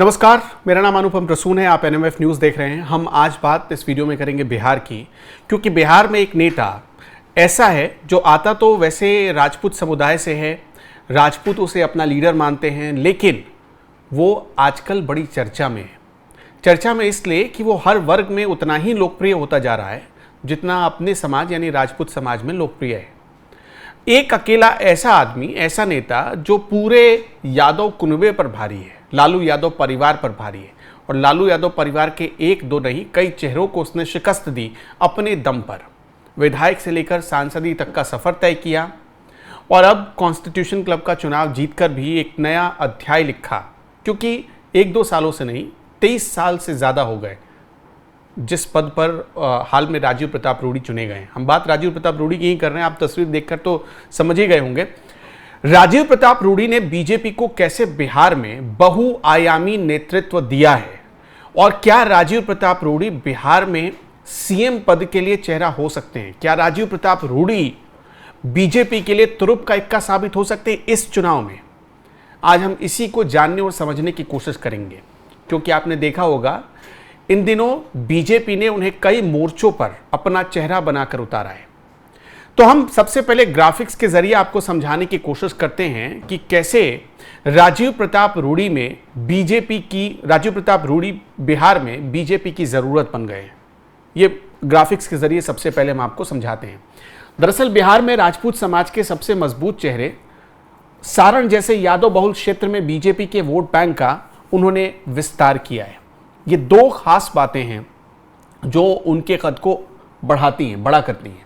नमस्कार, मेरा नाम अनुपम प्रसून है। आप एनएमएफ न्यूज़ देख रहे हैं। हम आज बात इस वीडियो में करेंगे बिहार की, क्योंकि बिहार में एक नेता ऐसा है जो आता तो वैसे राजपूत समुदाय से है, राजपूत उसे अपना लीडर मानते हैं, लेकिन वो आजकल बड़ी चर्चा में है। चर्चा में इसलिए कि वो हर वर्ग में उतना ही लोकप्रिय होता जा रहा है जितना अपने समाज यानी राजपूत समाज में लोकप्रिय है। एक अकेला ऐसा आदमी, ऐसा नेता जो पूरे यादव कुनबे पर भारी है, लालू यादव परिवार पर भारी है, और लालू यादव परिवार के एक दो नहीं कई चेहरों को उसने शिकस्त दी अपने दम पर। विधायक से लेकर सांसदी तक का सफर तय किया और अब कॉन्स्टिट्यूशन क्लब का चुनाव जीतकर भी एक नया अध्याय लिखा, क्योंकि एक दो सालों से नहीं 23 साल से ज़्यादा हो गए जिस पद पर हाल में राजीव प्रताप रूडी चुने गए हैं। हम बात राजीव प्रताप रूडी की ही कर रहे हैं, आप तस्वीर देखकर तो समझ ही गए होंगे। राजीव प्रताप रूडी ने बीजेपी को कैसे बिहार में बहुआयामी नेतृत्व दिया है, और क्या राजीव प्रताप रूडी बिहार में सीएम पद के लिए चेहरा हो सकते हैं? क्या राजीव प्रताप रूडी बीजेपी के लिए तुरुप का इक्का साबित हो सकते हैं इस चुनाव में? आज हम इसी को जानने और समझने की कोशिश करेंगे, क्योंकि आपने देखा होगा इन दिनों बीजेपी ने उन्हें कई मोर्चों पर अपना चेहरा बनाकर उतारा है। तो हम सबसे पहले ग्राफिक्स के जरिए आपको समझाने की कोशिश करते हैं कि कैसे राजीव प्रताप रूडी बिहार में बीजेपी की जरूरत बन गए हैं। ये ग्राफिक्स के जरिए सबसे पहले हम आपको समझाते हैं। दरअसल बिहार में राजपूत समाज के सबसे मजबूत चेहरे सारण जैसे यादव बहुल क्षेत्र में बीजेपी के वोट बैंक का उन्होंने विस्तार किया है। ये दो खास बातें हैं जो उनके कद को बढ़ाती हैं, बड़ा करती हैं।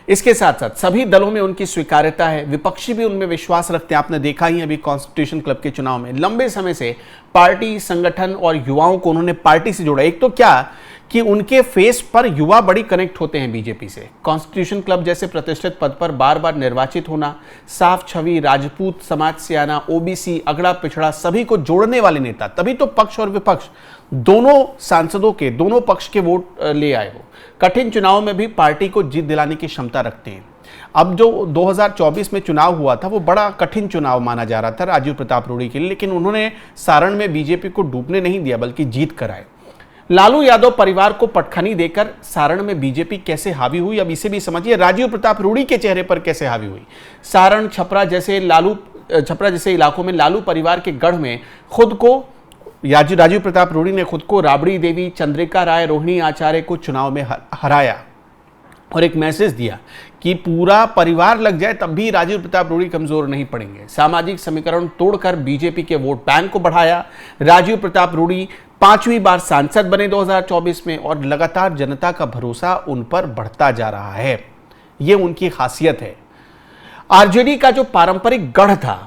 इसके साथ साथ सभी दलों में उनकी स्वीकार्यता है, विपक्षी भी उनमें विश्वास रखते हैं। आपने देखा ही अभी कॉन्स्टिट्यूशन क्लब के चुनाव में लंबे समय से पार्टी, संगठन और युवाओं को उन्होंने पार्टी से जोड़ा। एक तो क्या कि उनके फेस पर युवा बड़ी कनेक्ट होते हैं बीजेपी से। कॉन्स्टिट्यूशन क्लब जैसे प्रतिष्ठित पद पर बार बार निर्वाचित होना, साफ छवि, राजपूत समाज से आना, ओबीसी, अगड़ा पिछड़ा सभी को जोड़ने वाले नेता, तभी तो पक्ष और विपक्ष दोनों सांसदों के, दोनों पक्ष के वोट ले आए हो। कठिन चुनाव में भी पार्टी को जीत दिलाने की क्षमता रखते हैं। अब जो 2024 में चुनाव हुआ था वो बड़ा कठिन चुनाव माना जा रहा था राजीव प्रताप रूडी के लिए, लेकिन उन्होंने सारण में बीजेपी को डूबने नहीं दिया बल्कि जीत कराए। लालू यादव परिवार को पटखनी देकर सारण में बीजेपी कैसे हावी हुई, अब इसे भी समझिए। राजीव प्रताप रूडी के चेहरे पर कैसे हावी हुई। सारण, छपरा जैसे इलाकों में लालू परिवार के गढ़ में खुद को राजीव प्रताप रूडी ने खुद को राबड़ी देवी, चंद्रिका राय, रोहिणी आचार्य को चुनाव में हराया और एक मैसेज दिया कि पूरा परिवार लग जाए तब भी राजीव प्रताप रूडी कमजोर नहीं पड़ेंगे। सामाजिक समीकरण तोड़कर बीजेपी के वोट बैंक को बढ़ाया। राजीव प्रताप रूडी 5वीं बार सांसद बने 2024 में, और लगातार जनता का भरोसा उन पर बढ़ता जा रहा है। ये उनकी खासियत है। आरजेडी का जो पारंपरिक गढ़ था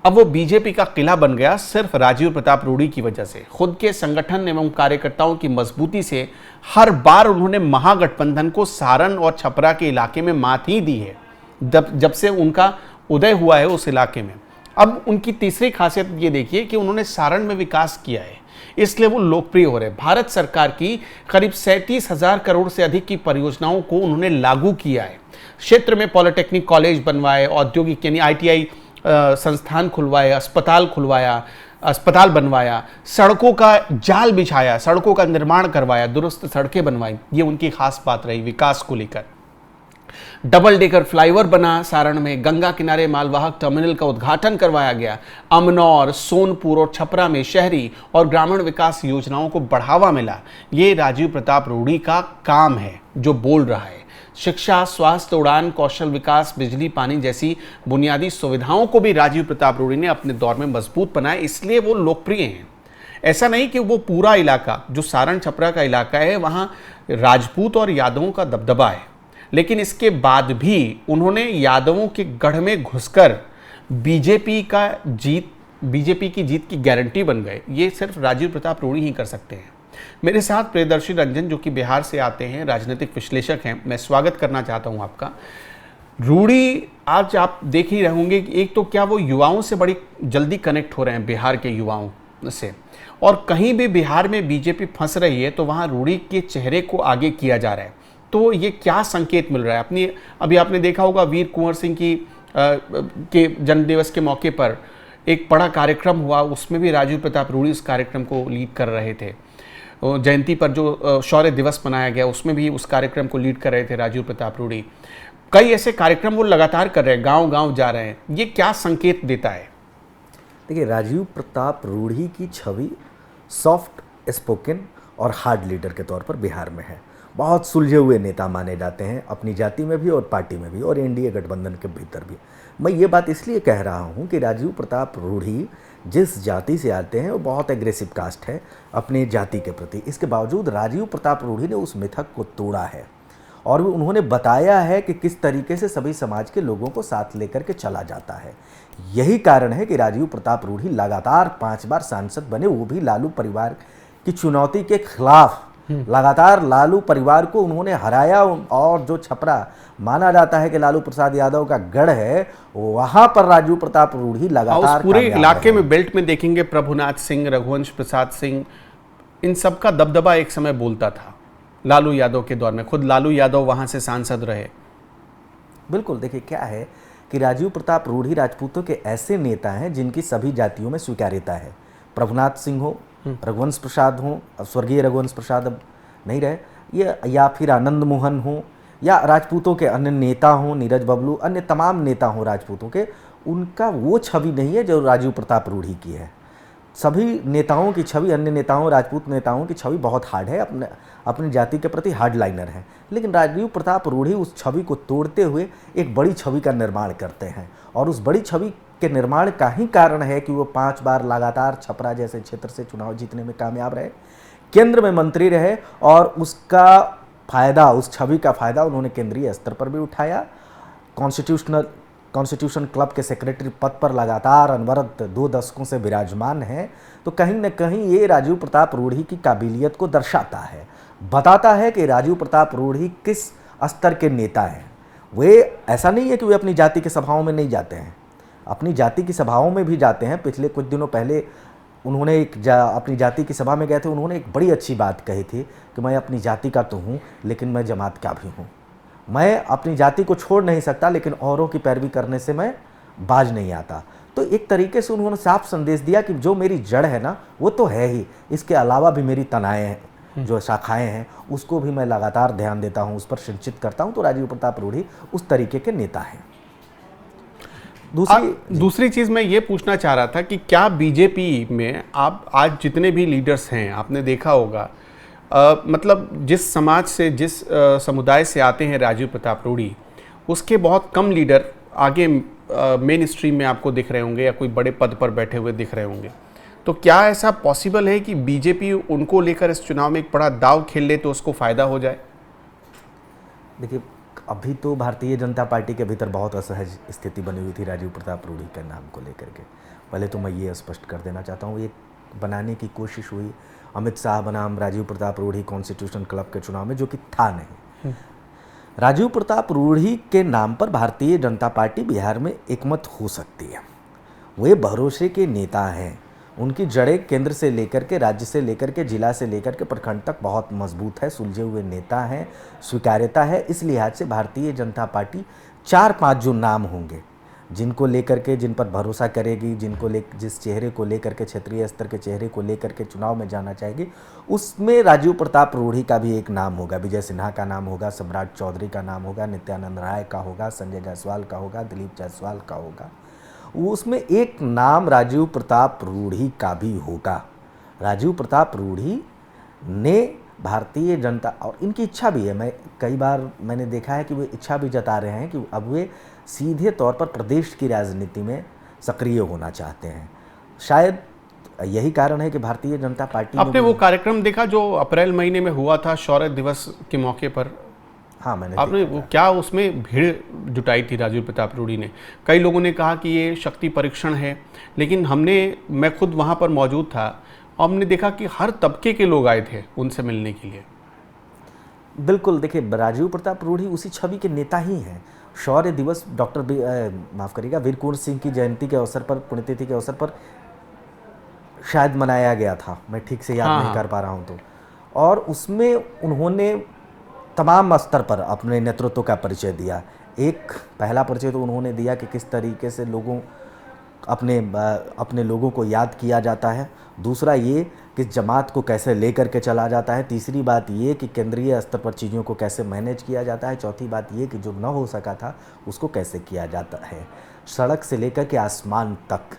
अब वो बीजेपी का किला बन गया, सिर्फ राजीव प्रताप रूडी की वजह से। खुद के संगठन एवं कार्यकर्ताओं की मजबूती से हर बार उन्होंने महागठबंधन को सारण और छपरा के इलाके में मात ही दी है जब से उनका उदय हुआ है उस इलाके में। अब उनकी तीसरी खासियत ये देखिए कि उन्होंने सारण में विकास किया है, इसलिए वो लोकप्रिय हो रहे। भारत सरकार की करीब 37,000 करोड़ से अधिक की परियोजनाओं को उन्होंने लागू किया है। क्षेत्र में पॉलिटेक्निक कॉलेज बनवाए, औद्योगिक यानी ITI संस्थान खुलवाए, अस्पताल बनवाया, सड़कों का जाल बिछाया, सड़कों का निर्माण करवाया, दुरुस्त सड़कें बनवाई। ये उनकी खास बात रही विकास को लेकर। डबल डेकर फ्लाईओवर बना सारण में, गंगा किनारे मालवाहक टर्मिनल का उद्घाटन करवाया गया। अमनौर, सोनपुर और छपरा में शहरी और ग्रामीण विकास योजनाओं को बढ़ावा मिला। ये राजीव प्रताप रूडी का काम है जो बोल रहा है। शिक्षा, स्वास्थ्य, उड़ान, कौशल विकास, बिजली, पानी जैसी बुनियादी सुविधाओं को भी राजीव प्रताप रूडी ने अपने दौर में मजबूत बनाया, इसलिए वो लोकप्रिय हैं। ऐसा नहीं कि वो पूरा इलाका जो सारण छपरा का इलाका है वहाँ राजपूत और यादवों का दबदबा है, लेकिन इसके बाद भी उन्होंने यादवों के गढ़ में घुसकर बीजेपी की जीत की गारंटी बन गए। ये सिर्फ राजीव प्रताप रूडी ही कर सकते हैं। मेरे साथ प्रियदर्शी रंजन जो कि बिहार से आते हैं, राजनीतिक विश्लेषक हैं, मैं स्वागत करना चाहता हूं आपका। रूडी आज आप देख ही रहे होंगे कि एक तो क्या वो युवाओं से बड़ी जल्दी कनेक्ट हो रहे हैं, बिहार के युवाओं से, और कहीं भी बिहार में बीजेपी फंस रही है तो वहाँ रूडी के चेहरे को आगे किया जा रहा है। तो ये क्या संकेत मिल रहा है? अभी आपने देखा होगा वीर कुंवर सिंह के जन्मदिवस के मौके पर एक बड़ा कार्यक्रम हुआ, उसमें भी राजीव प्रताप रूढ़ी इस कार्यक्रम को लीड कर रहे थे। जयंती पर जो शौर्य दिवस मनाया गया, उसमें भी उस कार्यक्रम को लीड कर रहे थे राजीव प्रताप रूढ़ी। कई ऐसे कार्यक्रम वो लगातार कर रहे हैं, गांव गांव जा रहे हैं। ये क्या संकेत देता है? देखिए, राजीव प्रताप रूढ़ी की छवि सॉफ्ट स्पोकन और हार्ड लीडर के तौर पर बिहार में है। बहुत सुलझे हुए नेता माने जाते हैं, अपनी जाति में भी और पार्टी में भी और एनडीए गठबंधन के भीतर भी। मैं ये बात इसलिए कह रहा हूँ कि राजीव प्रताप रूढ़ी जिस जाति से आते हैं वो बहुत एग्रेसिव कास्ट है अपनी जाति के प्रति। इसके बावजूद राजीव प्रताप रूढ़ी ने उस मिथक को तोड़ा है और उन्होंने बताया है कि किस तरीके से सभी समाज के लोगों को साथ लेकर के चला जाता है। यही कारण है कि राजीव प्रताप रूढ़ी लगातार 5 बार सांसद बने, वो भी लालू परिवार की चुनौती के खिलाफ। लगातार लालू परिवार को उन्होंने हराया और जो छपरा माना जाता है कि लालू प्रसाद यादव का गढ़ है, वहां पर राजीव प्रताप रूढ़ी लगातार पूरे इलाके में बेल्ट में देखेंगे प्रभुनाथ सिंह, रघुवंश प्रसाद सिंह, इन सब का दबदबा एक समय बोलता था लालू यादव के दौर में। खुद लालू यादव वहां से सांसद रहे। बिल्कुल, देखिए क्या है कि राजीव प्रताप रूढ़ी राजपूतों के ऐसे नेता हैं जिनकी सभी जातियों में स्वीकार्यता है। प्रभुनाथ सिंह हो, रघुवंश प्रसाद हो, अब स्वर्गीय रघुवंश प्रसाद अब नहीं रहे, ये या फिर आनंद मोहन हो, या राजपूतों के अन्य नेता हों, नीरज बबलू, अन्य तमाम नेता हों राजपूतों के, उनका वो छवि नहीं है जो राजीव प्रताप रूढ़ी की है। सभी नेताओं की छवि, अन्य नेताओं, राजपूत नेताओं की छवि बहुत हार्ड है, अपनी जाति के प्रति हार्ड लाइनर है। लेकिन राजीव प्रताप रूढ़ी उस छवि को तोड़ते हुए एक बड़ी छवि का निर्माण करते हैं और उस बड़ी छवि के निर्माण का ही कारण है कि वो 5 बार लगातार छपरा जैसे क्षेत्र से चुनाव जीतने में कामयाब रहे, केंद्र में मंत्री रहे और उसका फायदा, उस छवि का फायदा उन्होंने केंद्रीय स्तर पर भी उठाया। कॉन्स्टिट्यूशन क्लब के सेक्रेटरी पद पर लगातार अनवरत 2 दशकों से विराजमान हैं। तो कहीं न कहीं ये राजीव प्रताप रूढ़ी की काबिलियत को दर्शाता है, बताता है कि राजीव प्रताप रूढ़ी किस स्तर के नेता हैं। वे ऐसा नहीं है कि वे अपनी जाति की सभाओं में नहीं जाते हैं, अपनी जाति की सभाओं में भी जाते हैं। पिछले कुछ दिनों पहले उन्होंने अपनी जाति की सभा में गए थे, उन्होंने एक बड़ी अच्छी बात कही थी कि मैं अपनी जाति का तो हूँ लेकिन मैं जमात का भी हूँ। मैं अपनी जाति को छोड़ नहीं सकता लेकिन औरों की पैरवी करने से मैं बाज नहीं आता। तो एक तरीके से उन्होंने साफ संदेश दिया कि जो मेरी जड़ है ना वो तो है ही, इसके अलावा भी मेरी तनाएँ हैं, जो शाखाएँ हैं उसको भी मैं लगातार ध्यान देता हूँ, उस पर सिंचित करता हूँ। तो राजीव प्रताप रूढ़ी उस तरीके के नेता हैं। दूसरी चीज़ मैं ये पूछना चाह रहा था कि क्या बीजेपी में आप आज जितने भी लीडर्स हैं, आपने देखा होगा मतलब जिस समाज से, जिस समुदाय से आते हैं राजीव प्रताप रूढ़ी, उसके बहुत कम लीडर आगे मेन स्ट्रीम में आपको दिख रहे होंगे या कोई बड़े पद पर बैठे हुए दिख रहे होंगे। तो क्या ऐसा पॉसिबल है कि बीजेपी उनको लेकर इस चुनाव में एक बड़ा दाव खेल ले तो उसको फ़ायदा हो जाए? देखिए, अभी तो भारतीय जनता पार्टी के भीतर बहुत असहज स्थिति बनी हुई थी राजीव प्रताप रूढ़ी के नाम को लेकर के। पहले तो मैं ये स्पष्ट कर देना चाहता हूँ, ये बनाने की कोशिश हुई अमित शाह बनाम राजीव प्रताप रूढ़ी कॉन्स्टिट्यूशन क्लब के चुनाव में, जो कि था नहीं। राजीव प्रताप रूढ़ी के नाम पर भारतीय जनता पार्टी बिहार में एकमत हो सकती है। वे भरोसे के नेता हैं, उनकी जड़ें केंद्र से लेकर के, राज्य से लेकर के, जिला से लेकर के प्रखंड तक बहुत मजबूत है, सुलझे हुए नेता हैं, स्वीकार्यता है। इस लिहाज से भारतीय जनता पार्टी 4-5 जो नाम होंगे जिनको लेकर के, जिन पर भरोसा करेगी, जिस चेहरे को लेकर के, क्षेत्रीय स्तर के चेहरे को लेकर के चुनाव में जाना चाहेगी, उसमें राजीव प्रताप रूढ़ी का भी एक नाम होगा, विजय सिन्हा का नाम होगा, सम्राट चौधरी का नाम होगा, नित्यानंद राय का होगा, संजय जायसवाल का होगा, दिलीप जायसवाल का होगा। उसमें एक नाम राजीव प्रताप रूढ़ी का भी होगा। राजीव प्रताप रूढ़ी ने भारतीय जनता, और इनकी इच्छा भी है, कई बार मैंने देखा है कि वे इच्छा भी जता रहे हैं कि अब वे सीधे तौर पर प्रदेश की राजनीति में सक्रिय होना चाहते हैं। शायद यही कारण है कि भारतीय जनता पार्टी, आपने वो कार्यक्रम देखा जो अप्रैल महीने में हुआ था शौर्य दिवस के मौके पर? हाँ, मैंने आपने वो क्या उसमें भीड़ जुटाई थी राजीव प्रताप रूढ़ी ने। कई लोगों ने कहा कि ये शक्ति परीक्षण है, लेकिन मैं खुद वहाँ पर मौजूद था और हमने देखा कि हर तबके के लोग आए थे उनसे मिलने के लिए। बिल्कुल, देखिए राजीव प्रताप रूढ़ी उसी छवि के नेता ही हैं। शौर्य दिवस माफ़ करिएगा, वीर कुंवर सिंह की जयंती के अवसर पर, पुण्यतिथि के अवसर पर शायद मनाया गया था, मैं ठीक से याद नहीं कर पा रहा हूँ तो। और उसमें उन्होंने तमाम स्तर पर अपने नेतृत्व का परिचय दिया। एक पहला परिचय तो उन्होंने दिया कि किस तरीके से लोगों अपने लोगों को याद किया जाता है। दूसरा ये कि जमात को कैसे लेकर के चला जाता है। तीसरी बात ये कि केंद्रीय स्तर पर चीज़ों को कैसे मैनेज किया जाता है। चौथी बात ये कि जो न हो सका था उसको कैसे किया जाता है। सड़क से लेकर के आसमान तक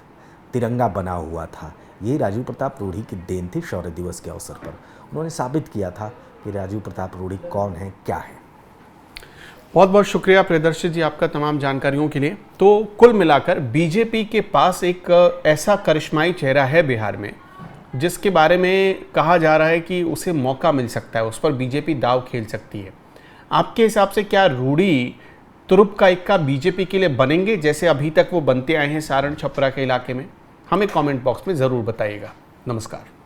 तिरंगा बना हुआ था। ये राजीव प्रताप रूढ़ी की देन थी। शौर्य दिवस के अवसर पर उन्होंने साबित किया था कि राजीव प्रताप रूढ़ी कौन है, क्या है। बहुत बहुत शुक्रिया प्रियदर्शी जी आपका तमाम जानकारियों के लिए। तो कुल मिलाकर बीजेपी के पास एक ऐसा करिश्माई चेहरा है बिहार में जिसके बारे में कहा जा रहा है कि उसे मौका मिल सकता है, उस पर बीजेपी दाव खेल सकती है। आपके हिसाब से क्या रूढ़ी तुरुप का इक्का बीजेपी के लिए बनेंगे जैसे अभी तक वो बनते आए हैं सारण छपरा के इलाके में? हमें कमेंट बॉक्स में ज़रूर बताइएगा। नमस्कार।